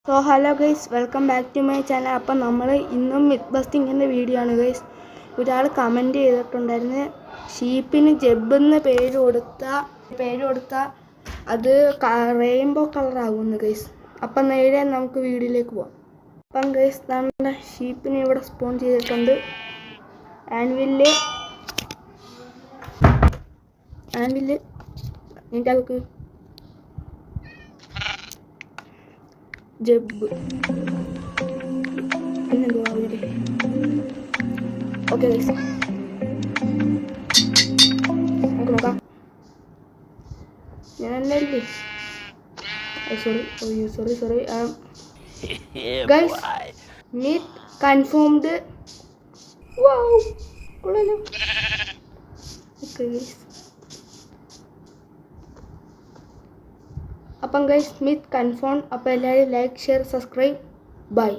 So hello guys, welcome back to my channel. അപ്പം നമ്മൾ ഇന്നും മിത്ത് ബസ്റ്റിങ്ങിൻ്റെ വീഡിയോ ആണ് ഗൈസ്. ഒരാൾ കമൻറ്റ് ചെയ്തിട്ടുണ്ടായിരുന്നു, ഷീപ്പിന് ജെബ് എന്ന് പേര് കൊടുത്താൽ അത് റെയിൻബോ കളറാകുമെന്ന് ഗൈസ്. അപ്പം നേരെ നമുക്ക് വീഡിയോയിലേക്ക് പോവാം. അപ്പം ഗൈസ്, നമ്മുടെ ഷീപ്പിനെ ഇവിടെ സ്പോൺ ചെയ്തിട്ടുണ്ട്. ആൻവില്ല് എൻ്റെ അവർക്ക് ജെബ് പിന്നെന്തുവാ ഓക്കെ ഗൈസ്, നമുക്ക് നോക്കാം. ഞാനല്ലേ സോറി ഗൈസ്, മീറ്റ് കൺഫേംഡ്. കൊള്ളാലോ. ഓക്കെ ഗൈസ്, അപ്പം ഗൈസ് സ്മിത്ത് കൺഫേം. അപ്പോൾ എല്ലാവരും ലൈക്ക്, ഷെയർ, സബ്സ്ക്രൈബ്. ബൈ.